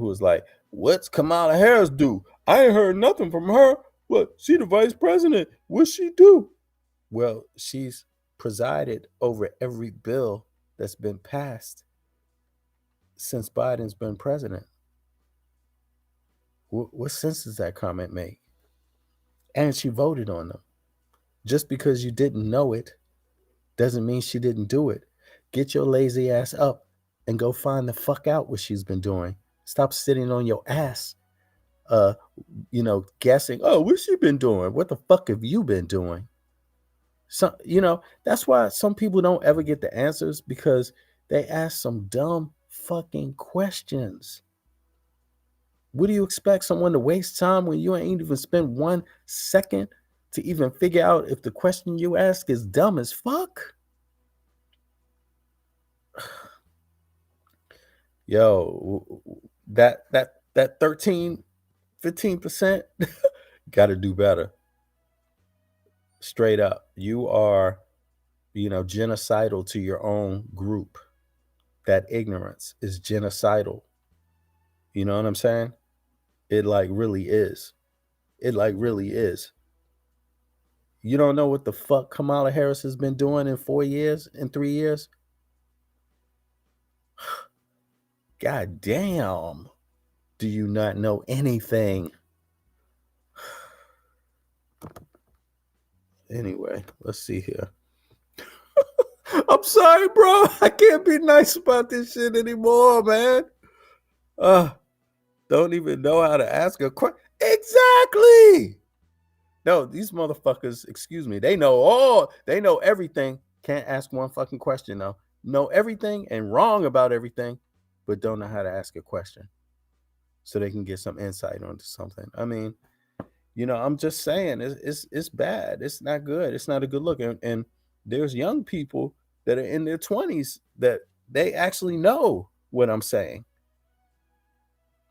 who was like, "What's Kamala Harris do? I ain't heard nothing from her. What? She the vice president. What's she do?" Well, she's presided over every bill that's been passed since Biden's been president. What sense does that comment make? And she voted on them. Just because you didn't know it doesn't mean she didn't do it. Get your lazy ass up and go find the fuck out what she's been doing. Stop sitting on your ass, uh, guessing, oh, what's she been doing? What the fuck have you been doing? So, that's why some people don't ever get the answers, because they ask some dumb fucking questions. What do you expect someone to waste time when you ain't even spend 1 second to even figure out if the question you ask is dumb as fuck? Yo, that 13-15% got to do better. Straight up. You are, genocidal to your own group. That ignorance is genocidal. You know what I'm saying? It really is. It really is. You don't know what the fuck Kamala Harris has been doing in 4 years, in 3 years? God damn. Do you not know anything? Anyway, let's see here. I'm sorry, bro. I can't be nice about this shit anymore, man. Don't even know how to ask a question. Exactly. No, these motherfuckers, excuse me, they know everything. Can't ask one fucking question, though. Know everything and wrong about everything, but don't know how to ask a question so they can get some insight onto something. I mean, I'm just saying, it's bad. It's not good. It's not a good look. And there's young people that are in their 20s that they actually know what I'm saying.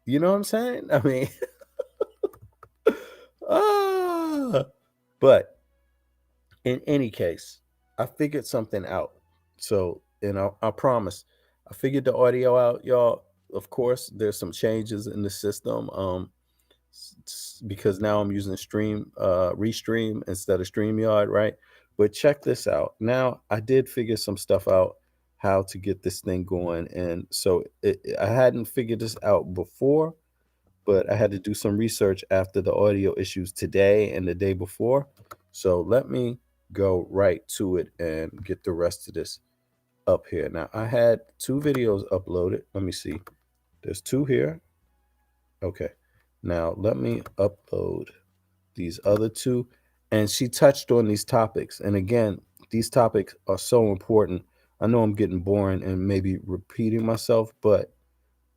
You know what I'm saying? I mean, but in any case, I figured something out. So, I promise, I figured the audio out, y'all. Of course, there's some changes in the system. Because now I'm using Restream instead of StreamYard, right? But check this out. Now I did figure some stuff out, how to get this thing going, and so I hadn't figured this out before, but I had to do some research after the audio issues today and the day before. So let me go right to it and get the rest of this up here. Now I had 2 videos uploaded. Let me see. There's 2 here. Okay. Now let me upload these other 2. And she touched on these topics. And again, these topics are so important. I know I'm getting boring and maybe repeating myself, but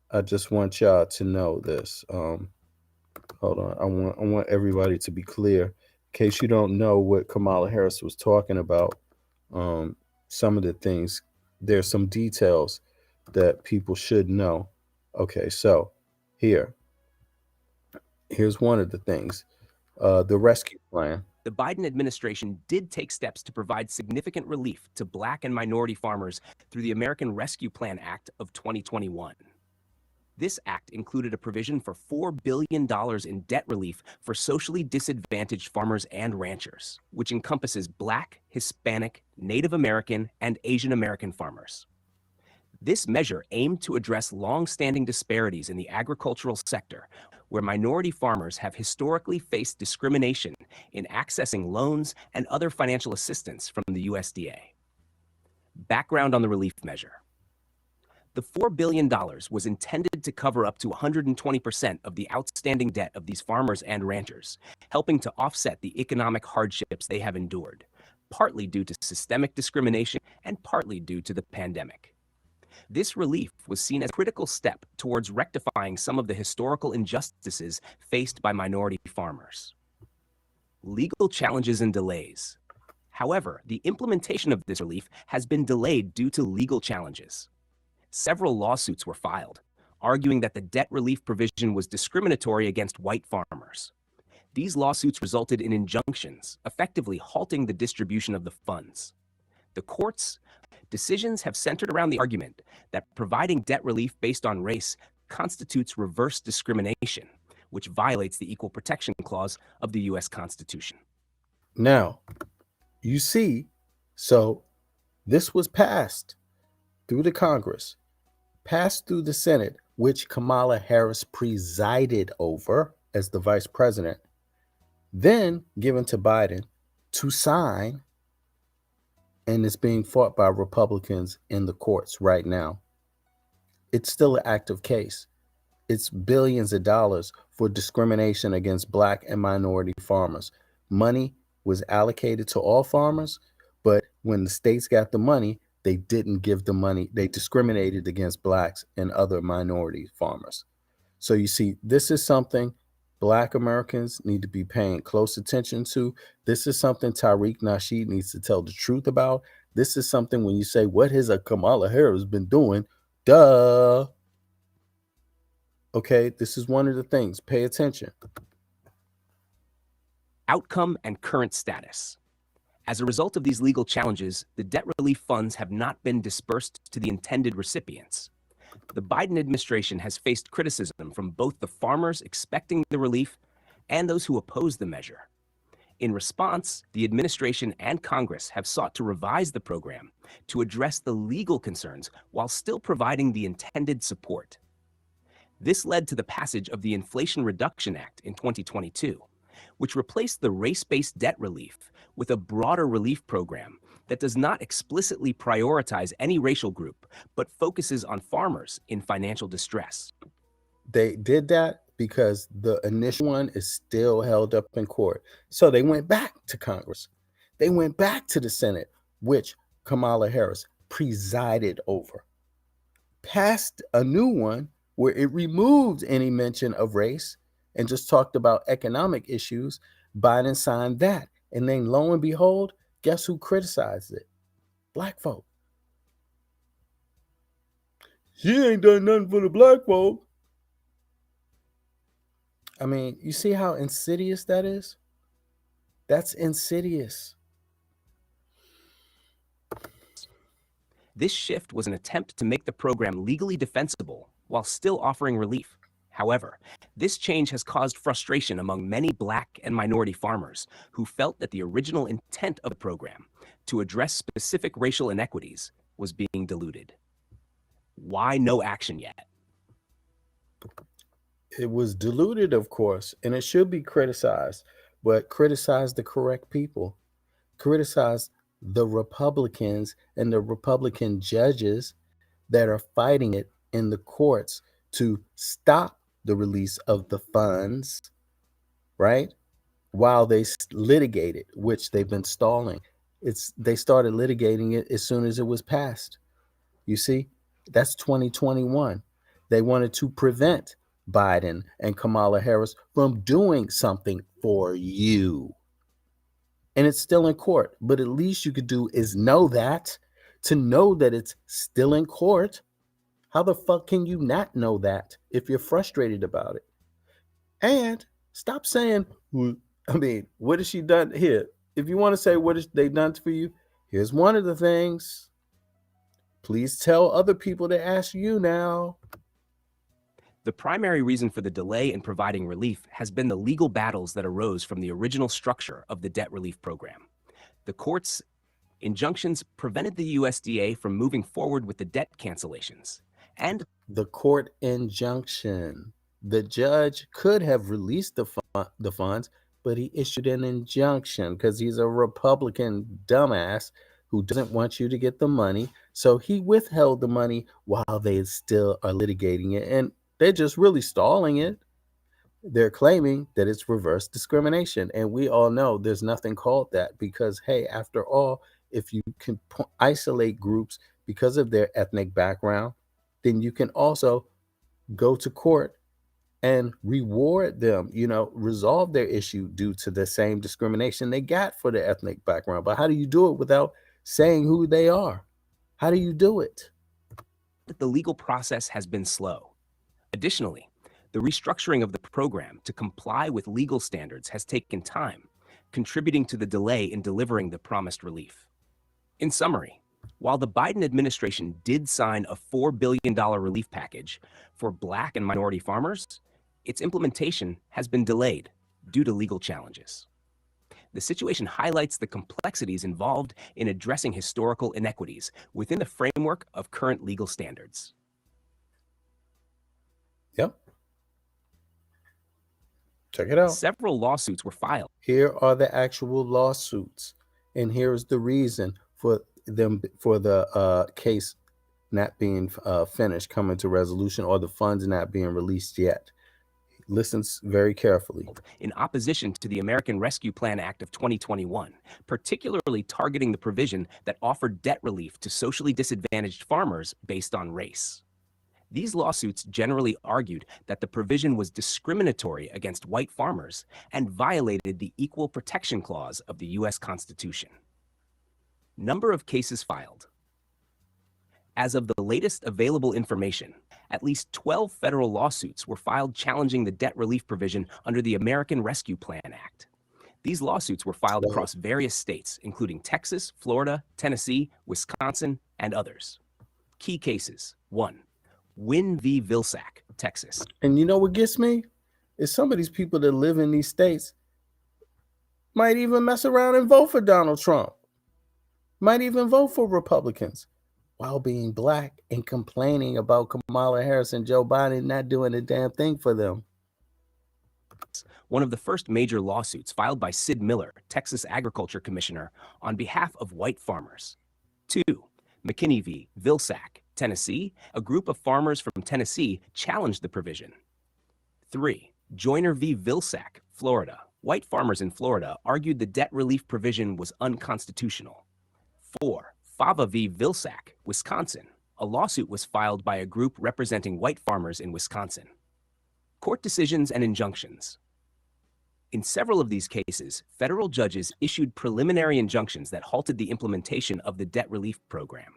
I just want y'all to know this. Hold on. I want everybody to be clear, in case you don't know what Kamala Harris was talking about. Some of the things, there's some details that people should know. Okay, so here's one of the things. The rescue plan. The Biden administration did take steps to provide significant relief to Black and minority farmers through the American Rescue Plan Act of 2021. This act included a provision for $4 billion in debt relief for socially disadvantaged farmers and ranchers, which encompasses Black, Hispanic, Native American, and Asian American farmers. This measure aimed to address long-standing disparities in the agricultural sector, where minority farmers have historically faced discrimination in accessing loans and other financial assistance from the USDA. Background on the relief measure. The $4 billion was intended to cover up to 120% of the outstanding debt of these farmers and ranchers, helping to offset the economic hardships they have endured, partly due to systemic discrimination and partly due to the pandemic. This relief was seen as a critical step towards rectifying some of the historical injustices faced by minority farmers. Legal challenges and delays. However, the implementation of this relief has been delayed due to legal challenges. Several lawsuits were filed, arguing that the debt relief provision was discriminatory against white farmers. These lawsuits resulted in injunctions, effectively halting the distribution of the funds. The court's decisions have centered around the argument that providing debt relief based on race constitutes reverse discrimination, which violates the Equal Protection Clause of the U.S. Constitution. Now, you see, so this was passed through the Congress, passed through the Senate, which Kamala Harris presided over as the vice president, then given to Biden to sign, and it's being fought by Republicans in the courts right now. It's still an active case. It's billions of dollars for discrimination against Black and minority farmers. Money was allocated to all farmers, but when the states got the money, they didn't give the money. They discriminated against Blacks and other minority farmers. So you see, this is something Black Americans need to be paying close attention to. This is something Tariq Nasheed needs to tell the truth about. This is something when you say, what has a Kamala Harris been doing? Duh. Okay, this is one of the things. Pay attention. Outcome and current status. As a result of these legal challenges, the debt relief funds have not been dispersed to the intended recipients. The Biden administration has faced criticism from both the farmers expecting the relief and those who oppose the measure. In response, the administration and Congress have sought to revise the program to address the legal concerns while still providing the intended support. This led to the passage of the Inflation Reduction Act in 2022, which replaced the race-based debt relief with a broader relief program that does not explicitly prioritize any racial group, but focuses on farmers in financial distress. They did that because the initial one is still held up in court. So they went back to Congress. They went back to the Senate, which Kamala Harris presided over, passed a new one where it removed any mention of race and just talked about economic issues. Biden signed that. And then lo and behold, guess who criticized it? Black folk. She ain't done nothing for the Black folk. I mean, you see how insidious that is? That's insidious. This shift was an attempt to make the program legally defensible while still offering relief. However, this change has caused frustration among many Black and minority farmers who felt that the original intent of the program to address specific racial inequities was being diluted. Why no action yet? It was diluted, of course, and it should be criticized, but criticize the correct people. Criticize the Republicans and the Republican judges that are fighting it in the courts to stop the release of the funds, right? While they litigate it, which they've been stalling. They started litigating it as soon as it was passed. You see, that's 2021. They wanted to prevent Biden and Kamala Harris from doing something for you. And it's still in court, but at least you could do is know that, to know that it's still in court. How the fuck can you not know that if you're frustrated about it? And stop saying, what has she done here? If you want to say what has they done for you, here's one of the things. Please tell other people to ask you now. The primary reason for the delay in providing relief has been the legal battles that arose from the original structure of the debt relief program. The court's injunctions prevented the USDA from moving forward with the debt cancellations. And the court injunction, the judge could have released the funds, but he issued an injunction because he's a Republican dumbass who doesn't want you to get the money. So he withheld the money while they still are litigating it. And they're just really stalling it. They're claiming that it's reverse discrimination. And we all know there's nothing called that because, hey, after all, if you can isolate groups because of their ethnic background, then you can also go to court and reward them, resolve their issue due to the same discrimination they got for their ethnic background. But how do you do it without saying who they are? How do you do it? The legal process has been slow. Additionally, the restructuring of the program to comply with legal standards has taken time, contributing to the delay in delivering the promised relief. In summary, While the Biden administration did sign a $4 billion relief package for Black and minority farmers, its implementation has been delayed due to legal challenges. The situation highlights the complexities involved in addressing historical inequities within the framework of current legal standards. Yep. Check it out. Several lawsuits were filed. Here are the actual lawsuits, and here's the reason for the case not being finished, coming to resolution, or the funds not being released yet. Listen very carefully. In opposition to the American Rescue Plan Act of 2021, particularly targeting the provision that offered debt relief to socially disadvantaged farmers based on race. These lawsuits generally argued that the provision was discriminatory against white farmers and violated the Equal Protection Clause of the U.S. Constitution. Number of cases filed. As of the latest available information, at least 12 federal lawsuits were filed challenging the debt relief provision under the American Rescue Plan Act. These lawsuits were filed across various states, including Texas, Florida, Tennessee, Wisconsin, and others. Key cases. 1. Wynn v. Vilsack, Texas. And you know what gets me? Is some of these people that live in these states might even mess around and vote for Donald Trump. Might even vote for Republicans while being Black and complaining about Kamala Harris and Joe Biden not doing a damn thing for them. One of the first major lawsuits filed by Sid Miller, Texas Agriculture Commissioner, on behalf of white farmers. 2. McKinney v. Vilsack, Tennessee. A group of farmers from Tennessee challenged the provision. 3. Joyner v. Vilsack, Florida. White farmers in Florida argued the debt relief provision was unconstitutional. 4. Fava v. Vilsack, Wisconsin. A lawsuit was filed by a group representing white farmers in Wisconsin. Court decisions and injunctions. In several of these cases, federal judges issued preliminary injunctions that halted the implementation of the debt relief program.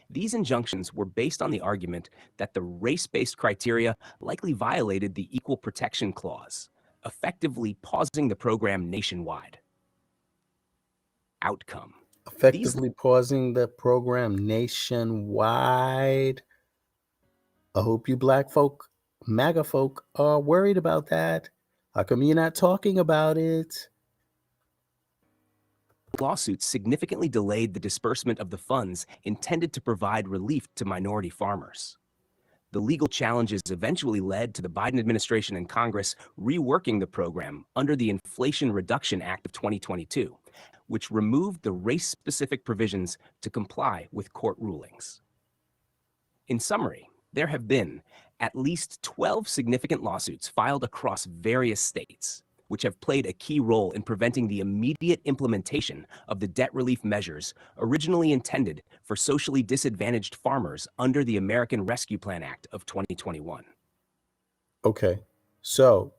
These injunctions were based on the argument that the race-based criteria likely violated the Equal Protection Clause, effectively pausing the program nationwide. Outcome. Effectively pausing the program nationwide. I hope you Black folk, MAGA folk, are worried about that. How come you're not talking about it? Lawsuits significantly delayed the disbursement of the funds intended to provide relief to minority farmers. The legal challenges eventually led to the Biden administration and Congress reworking the program under the Inflation Reduction Act of 2022, which removed the race-specific provisions to comply with court rulings. In summary, there have been at least 12 significant lawsuits filed across various states, which have played a key role in preventing the immediate implementation of the debt relief measures originally intended for socially disadvantaged farmers under the American Rescue Plan Act of 2021. Okay, so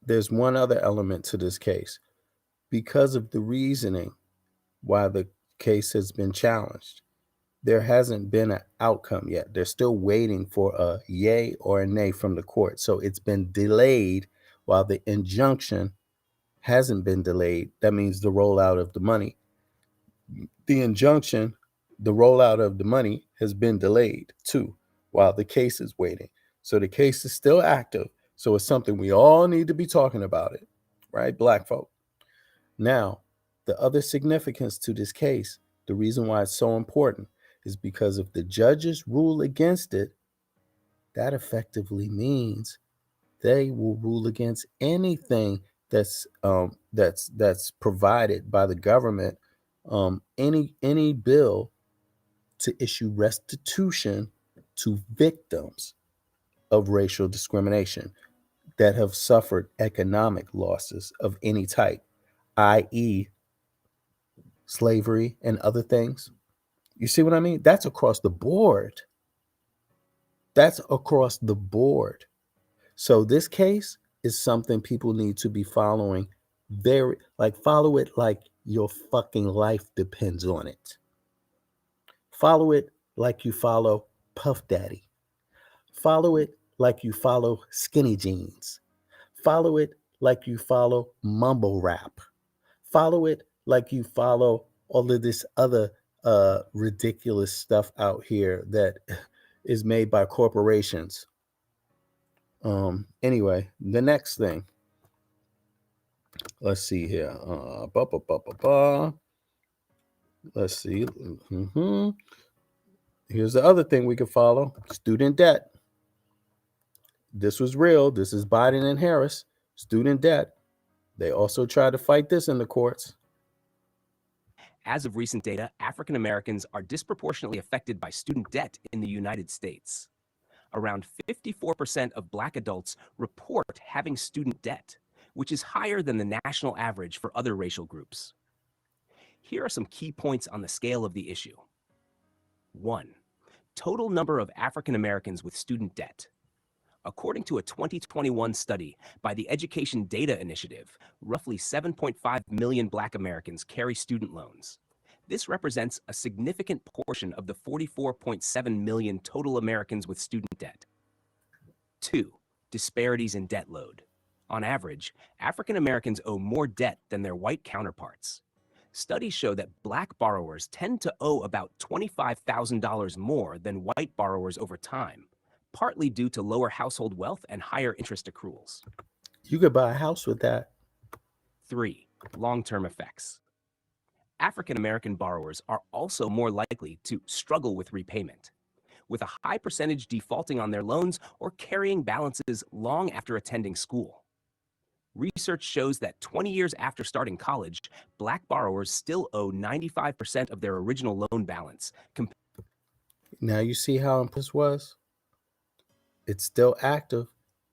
there's one other element to this case. Because of the reasoning why the case has been challenged, there hasn't been an outcome yet. They're still waiting for a yay or a nay from the court. So it's been delayed while the injunction hasn't been delayed. That means the rollout of the money. The injunction, the rollout of the money has been delayed too, while the case is waiting. So the case is still active. So it's something we all need to be talking about it, right? Black folk. Now, the other significance to this case, the reason why it's so important, is because if the judges rule against it, that effectively means they will rule against anything that's provided by the government, any bill to issue restitution to victims of racial discrimination that have suffered economic losses of any type, i.e., slavery and other things. You see what I mean? That's across the board. That's across the board. So this case is something people need to be following follow it like your fucking life depends on it. Follow it like you follow Puff Daddy. Follow it like you follow Skinny Jeans. Follow it like you follow mumble rap. Follow it like you follow all of this other ridiculous stuff out here that is made by corporations. Anyway, the next thing. Let's see here. Let's see. Here's the other thing we could follow: student debt. This was real. This is Biden and Harris. Student debt. They also tried to fight this in the courts. As of recent data, African Americans are disproportionately affected by student debt in the United States. Around 54% of Black adults report having student debt, which is higher than the national average for other racial groups. Here are some key points on the scale of the issue. 1. Total number of African Americans with student debt. According to a 2021 study by the Education Data Initiative, roughly 7.5 million Black Americans carry student loans. This represents a significant portion of the 44.7 million total Americans with student debt. 2. Disparities in debt load. On average, African Americans owe more debt than their white counterparts. Studies show that Black borrowers tend to owe about $25,000 more than white borrowers over time, partly due to lower household wealth and higher interest accruals. You could buy a house with that. 3. Long-term effects. African American borrowers are also more likely to struggle with repayment, with a high percentage defaulting on their loans or carrying balances long after attending school. Research shows that 20 years after starting college, Black borrowers still owe 95% of their original loan balance. Now you see how this was? It's still active.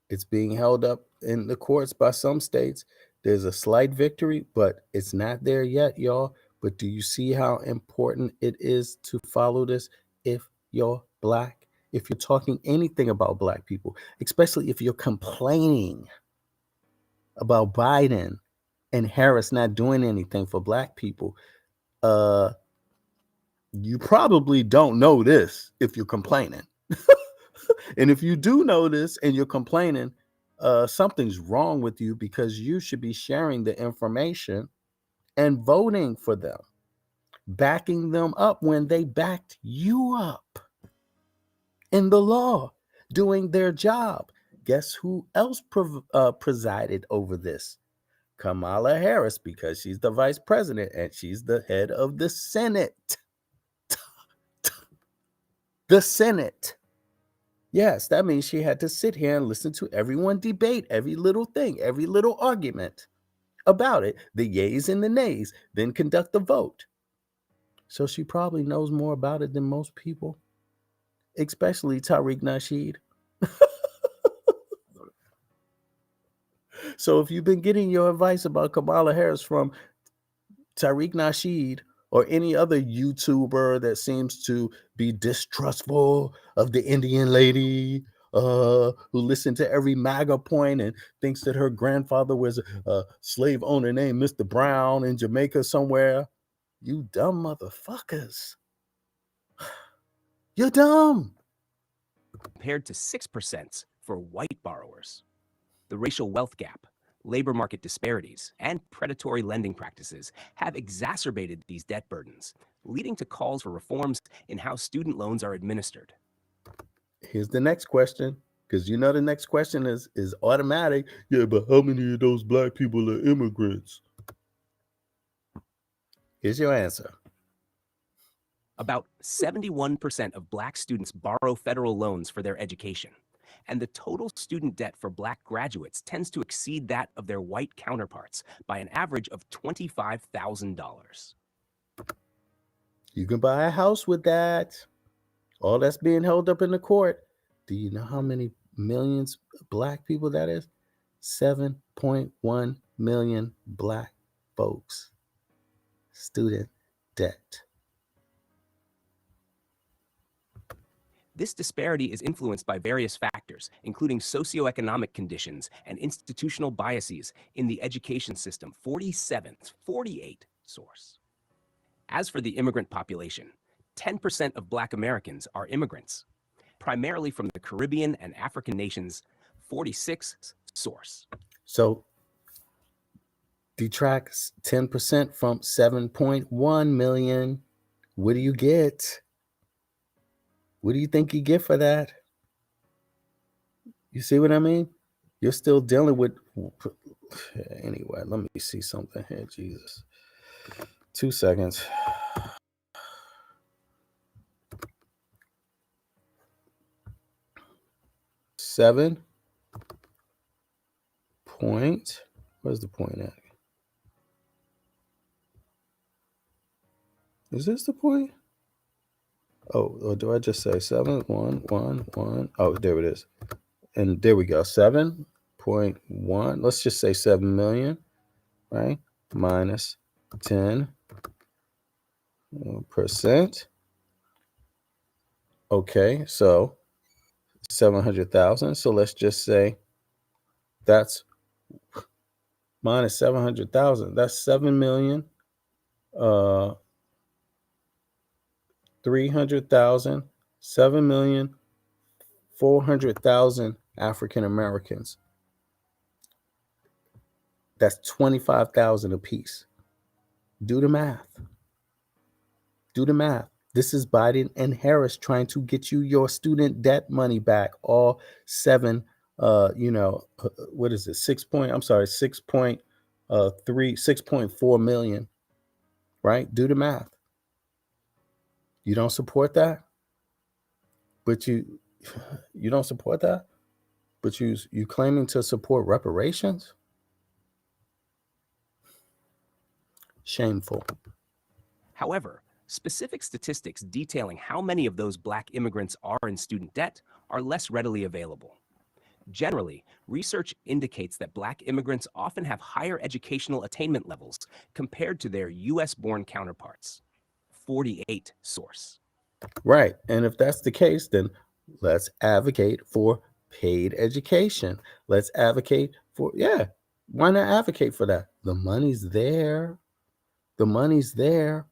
It's being held up in the courts by some states. There's a slight victory, but it's not there yet, y'all. But do you see how important it is to follow this if you're Black? If you're talking anything about Black people, especially if you're complaining about Biden and Harris not doing anything for Black people, you probably don't know this if you're complaining. And if you do know this and you're complaining, something's wrong with you, because you should be sharing the information and voting for them, backing them up when they backed you up in the law, doing their job. Guess who else presided over this? Kamala Harris, because she's the vice president and she's the head of the Senate. The Senate. Yes, that means she had to sit here and listen to everyone debate every little thing, every little argument about it, the yays and the nays, then conduct the vote. So she probably knows more about it than most people, especially Tariq Nasheed. So if you've been getting your advice about Kamala Harris from Tariq Nasheed or any other YouTuber that seems to be distrustful of the Indian lady, who listened to every MAGA point and thinks that her grandfather was a slave owner named Mr. Brown in Jamaica somewhere, you dumb motherfuckers. You're dumb. Compared to 6% for white borrowers. The racial wealth gap, labor market disparities, and predatory lending practices have exacerbated these debt burdens, leading to calls for reforms in how student loans are administered. Here's the next question, because you know the next question is automatic. Yeah, but how many of those Black people are immigrants? Here's your answer. About 71% of Black students borrow federal loans for their education, and the total student debt for Black graduates tends to exceed that of their white counterparts by an average of $25,000. You can buy a house with that. All that's being held up in the court. Do you know how many millions of Black people that is? 7.1 million Black folks. Student debt. This disparity is influenced by various factors, including socioeconomic conditions and institutional biases in the education system. 48 source. As for the immigrant population, 10% of Black Americans are immigrants, primarily from the Caribbean and African nations. 46 source. So detracts 10% from 7.1 million What do you get? What do you think you get for that? You see what I mean? You're still dealing with. Anyway, let me see something here. Jesus. 2 seconds. Seven point. Where's the point at? Is this the point? Oh, or do I just say 7, 1, 1, 1? Oh, there it is. And there we go. 7.1. Let's just say 7 million, right? Minus 10%. Okay, so 700,000. So let's just say that's minus 700,000. That's 7 million, 300,000, 7,400,000 African Americans. That's 25,000 apiece. Do the math. Do the math. This is Biden and Harris trying to get you your student debt money back. All seven, what is it? 6.4 million, right? Do the math. You don't support that? But you don't support that? But you claiming to support reparations? Shameful. However, specific statistics detailing how many of those Black immigrants are in student debt are less readily available. Generally, research indicates that Black immigrants often have higher educational attainment levels compared to their US-born counterparts. 48 source. Right. And if that's the case, then let's advocate for paid education. Let's advocate for, why not advocate for that? The money's there. The money's there.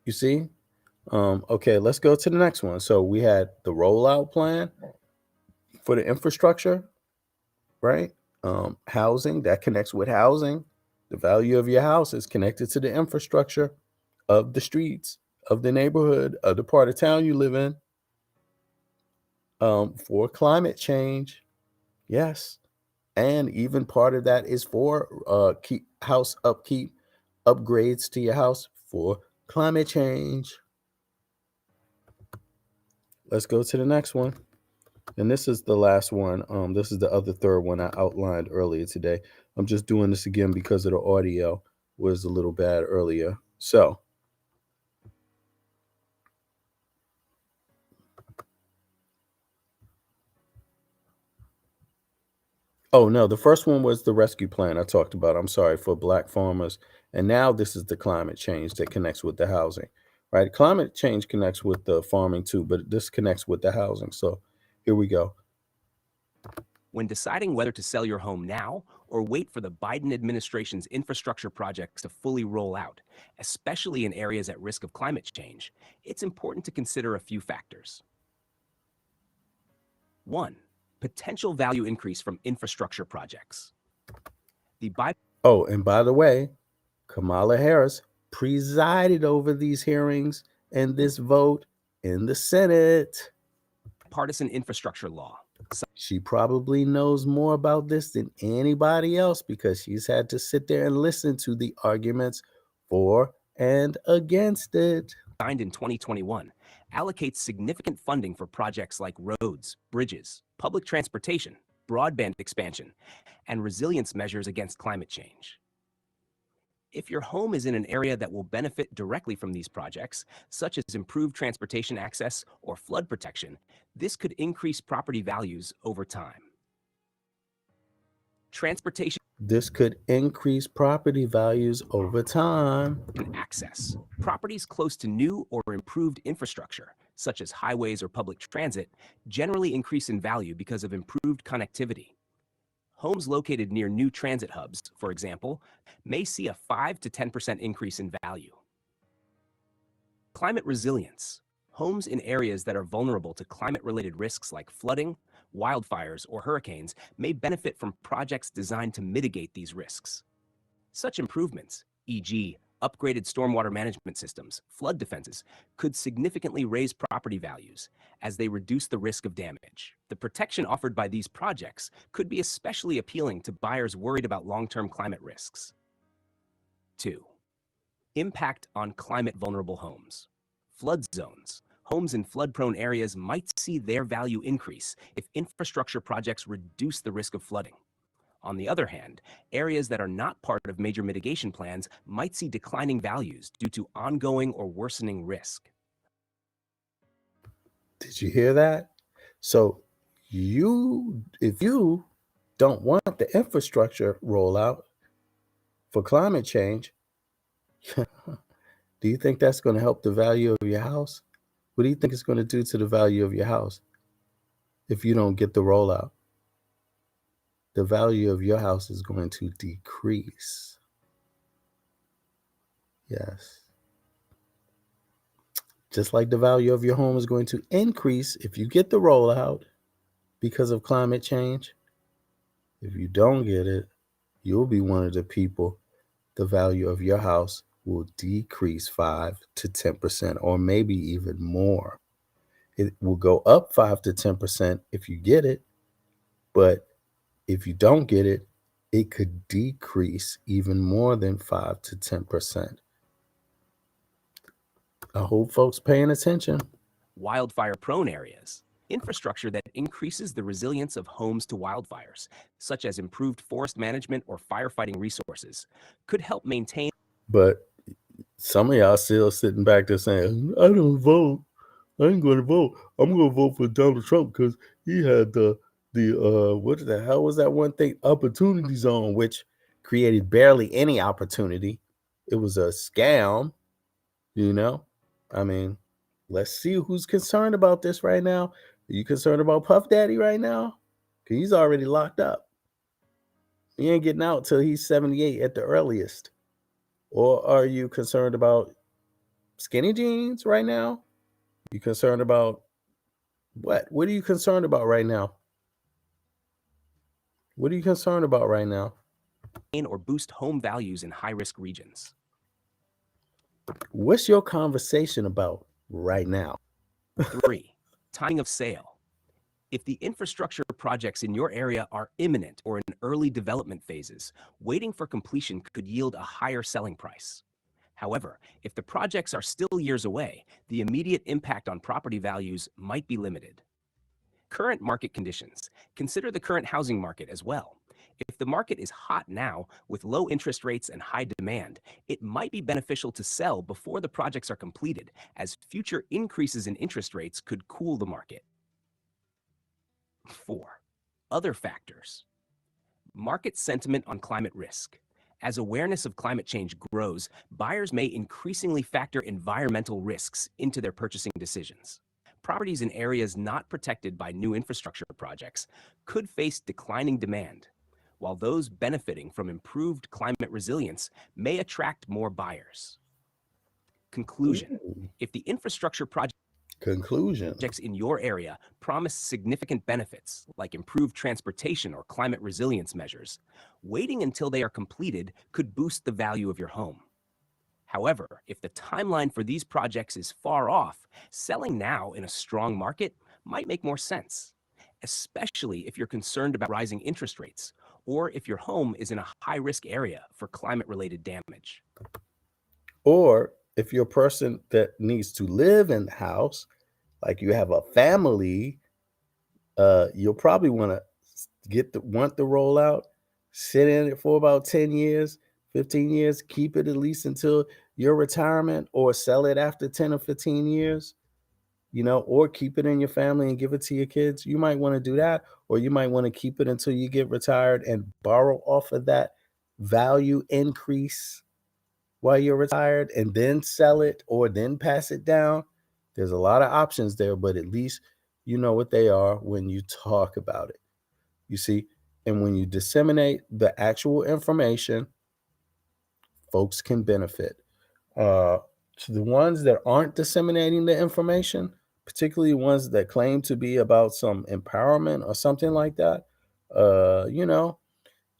You see? Okay, let's go to the next one. So we had the rollout plan for the infrastructure, right? Housing, that connects with housing. The value of your house is connected to the infrastructure of the streets, of the neighborhood, of the part of town you live in. For climate change, yes. And even part of that is for keep house upkeep, upgrades to your house for climate change. Let's go to the next one. And this is the last one. This is the other third one I outlined earlier today. I'm just doing this again because of the audio was a little bad earlier. So, oh no, the first one was the rescue plan I talked about. I'm sorry, for Black farmers. And now this is the climate change that connects with the housing, right? Climate change connects with the farming too, but this connects with the housing. So here we go. When deciding whether to sell your home now or wait for the Biden administration's infrastructure projects to fully roll out, especially in areas at risk of climate change, it's important to consider a few factors. 1. Potential value increase from infrastructure projects. Oh, and by the way, Kamala Harris presided over these hearings and this vote in the Senate. Bipartisan infrastructure law. She probably knows more about this than anybody else because she's had to sit there and listen to the arguments for and against it. Signed in 2021, allocates significant funding for projects like roads, bridges, public transportation, broadband expansion, and resilience measures against climate change. If your home is in an area that will benefit directly from these projects, such as improved transportation access or flood protection, this could increase property values over time. Transportation This could increase property values over time. access. Properties close to new or improved infrastructure, such as highways or public transit, generally increase in value because of improved connectivity. Homes located near new transit hubs, for example, may see a 5 to 10% increase in value. Climate resilience. Homes in areas that are vulnerable to climate-related risks like flooding, wildfires, or hurricanes may benefit from projects designed to mitigate these risks. Such improvements, e.g., upgraded stormwater management systems, flood defenses, could significantly raise property values as they reduce the risk of damage. The protection offered by these projects could be especially appealing to buyers worried about long-term climate risks. 2. Impact on climate-vulnerable homes. Flood zones. Homes in flood-prone areas might see their value increase if infrastructure projects reduce the risk of flooding. On the other hand, areas that are not part of major mitigation plans might see declining values due to ongoing or worsening risk. Did you hear that? So if you don't want the infrastructure rollout for climate change, do you think that's going to help the value of your house? What do you think it's going to do to the value of your house if you don't get the rollout? The value of your house is going to decrease. Yes. Just like the value of your home is going to increase if you get the rollout because of climate change. If you don't get it, you'll be one of the people, the value of your house will decrease 5 to 10% or maybe even more. It will go up 5 to 10% if you get it, but if you don't get it, it could decrease even more than 5 to 10%. I hope folks paying attention. Wildfire-prone areas. Infrastructure that increases the resilience of homes to wildfires, such as improved forest management or firefighting resources, could help maintain. But some of y'all still sitting back there saying, I don't vote. I ain't going to vote. I'm going to vote for Donald Trump because he had the what the hell was that one thing? Opportunity Zone, which created barely any opportunity. It was a scam, you know? I mean, let's see who's concerned about this right now. Are you concerned about Puff Daddy right now? Because he's already locked up. He ain't getting out till he's 78 at the earliest. Or are you concerned about Skinny Jeans right now? You concerned about what? What are you concerned about right now? What are you concerned about right now? Or boost home values in high-risk regions. What's your conversation about right now? 3. Timing of sale. If the infrastructure projects in your area are imminent or in early development phases, waiting for completion could yield a higher selling price. However, if the projects are still years away, the immediate impact on property values might be limited. Current market conditions. Consider the current housing market as well. If the market is hot now, with low interest rates and high demand, it might be beneficial to sell before the projects are completed, as future increases in interest rates could cool the market. 4. Other factors. Market sentiment on climate risk. As awareness of climate change grows, buyers may increasingly factor environmental risks into their purchasing decisions. Properties in areas not protected by new infrastructure projects could face declining demand, while those benefiting from improved climate resilience may attract more buyers. Conclusion. If the infrastructure projects in your area promise significant benefits, like improved transportation or climate resilience measures, waiting until they are completed could boost the value of your home. However, if the timeline for these projects is far off, selling now in a strong market might make more sense, especially if you're concerned about rising interest rates or if your home is in a high-risk area for climate-related damage. Or if you're a person that needs to live in the house, like you have a family, you'll probably want to want the rollout, sit in it for about 10 years, 15 years, keep it at least until your retirement, or sell it after 10 or 15 years, or keep it in your family and give it to your kids. You might want to do that, or you might want to keep it until you get retired and borrow off of that value increase while you're retired and then sell it or then pass it down. There's a lot of options there, but at least you know what they are when you talk about it. You see, and when you disseminate the actual information, folks can benefit. To the ones that aren't disseminating the information, particularly ones that claim to be about some empowerment or something like that,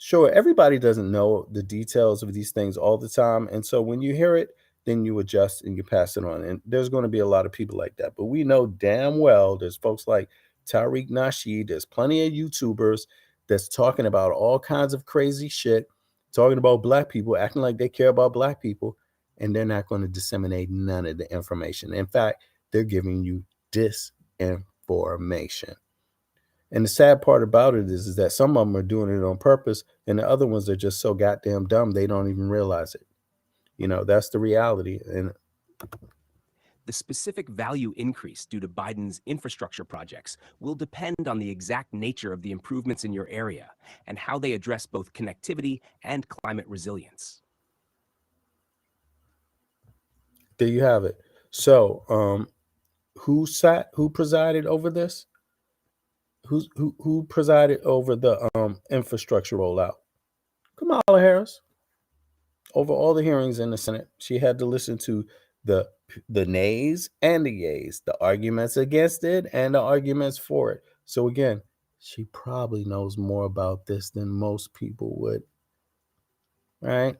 Sure, everybody doesn't know the details of these things all the time. And so when you hear it, then you adjust and you pass it on. And there's going to be a lot of people like that. But we know damn well there's folks like Tariq Nasheed, there's plenty of YouTubers that's talking about all kinds of crazy shit, talking about black people, acting like they care about black people, and they're not going to disseminate none of the information. In fact, they're giving you disinformation. And the sad part about it is that some of them are doing it on purpose, and the other ones are just so goddamn dumb they don't even realize it. That's the reality. And The specific value increase due to Biden's infrastructure projects will depend on the exact nature of the improvements in your area and how they address both connectivity and climate resilience. there you have it. So, who presided over this? Who presided over the infrastructure rollout? Kamala Harris. Over all the hearings in the Senate, she had to listen to the the nays and the yays, the arguments against it and the arguments for it. So again, she probably knows more about this than most people would, right?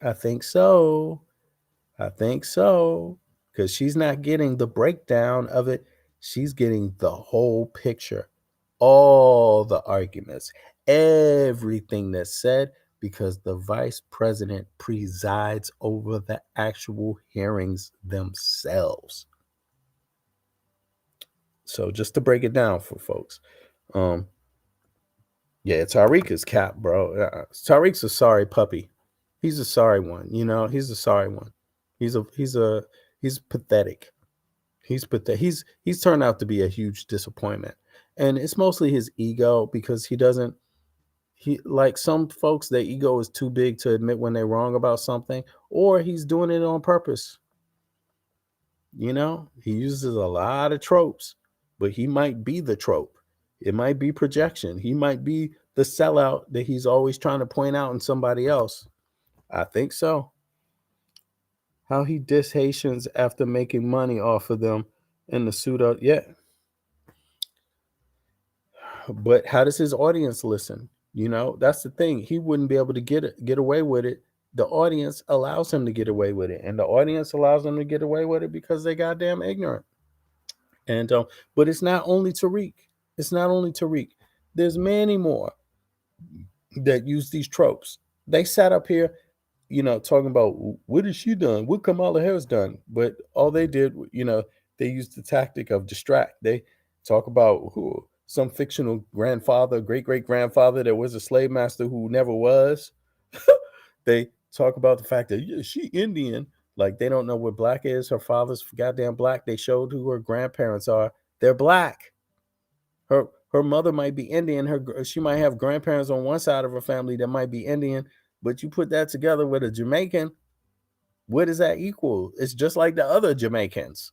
I think so. I think so. Because she's not getting the breakdown of it. She's getting the whole picture, all the arguments, everything that's said, because the vice president presides over the actual hearings themselves. So just to break it down for folks, yeah, Tariq is cap, bro. Tariq's a sorry puppy. He's a sorry one. He's a sorry one. He's pathetic. He's turned out to be a huge disappointment. And it's mostly his ego because he like some folks, their ego is too big to admit when they're wrong about something, or he's doing it on purpose. He uses a lot of tropes, but he might be the trope. It might be projection. He might be the sellout that he's always trying to point out in somebody else. I think so. How he diss Haitians after making money off of them in the suit up. Yeah. But how does his audience listen? That's the thing. He wouldn't be able to get away with it. The audience allows him to get away with it. And the audience allows him to get away with it because they goddamn ignorant. And but it's not only Tariq. It's not only Tariq. There's many more that use these tropes. They sat up here, talking about what has she done? What Kamala Harris done? But all they did, they used the tactic of distract. They talk about some fictional grandfather, great great grandfather that was a slave master who never was. They talk about the fact that she Indian. Like they don't know what black is. Her father's goddamn black. They showed who her grandparents are. They're black. Her mother might be Indian. She might have grandparents on one side of her family that might be Indian, but you put that together with a Jamaican, what does that equal? It's just like the other Jamaicans.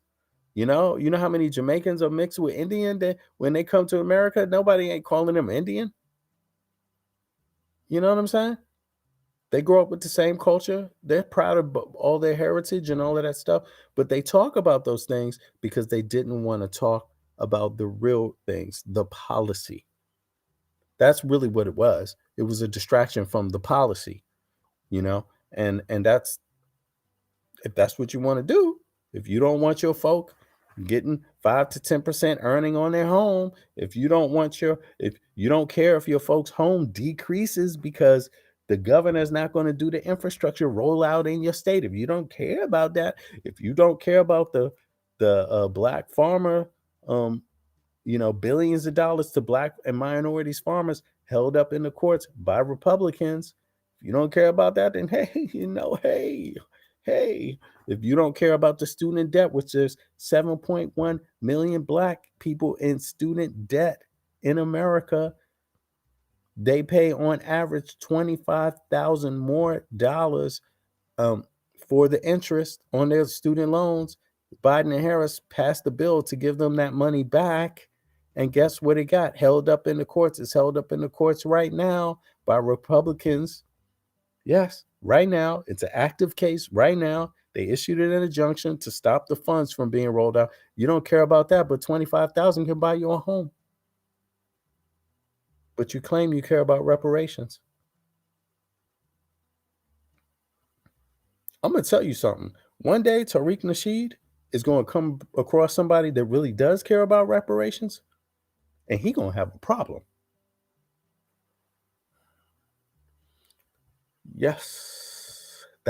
You know how many Jamaicans are mixed with Indian that when they come to America, nobody ain't calling them Indian. You know what I'm saying? They grow up with the same culture. They're proud of all their heritage and all of that stuff, but they talk about those things because they didn't want to talk about the real things, the policy. That's really what it was. It was a distraction from the policy, and that's if that's what you want to do. If you don't want your folk getting 5 to 10% earning on their home, if you don't care if your folks' home decreases because the governor's not going to do the infrastructure rollout in your state, if you don't care about that, if you don't care about the black farmer, billions of dollars to black and minorities farmers held up in the courts by Republicans. If you don't care about that, then hey, if you don't care about the student debt, which there's 7.1 million black people in student debt in America, they pay on average $25,000 more dollars for the interest on their student loans. Biden and Harris passed the bill to give them that money back. And guess what it got? Held up in the courts. It's held up in the courts right now by Republicans. Yes, right now. It's an active case right now. They issued an injunction to stop the funds from being rolled out. You don't care about that, but $25,000 can buy you a home. But you claim you care about reparations. I'm gonna tell you something. One day Tariq Nasheed is gonna come across somebody that really does care about reparations, and he gonna have a problem. Yes.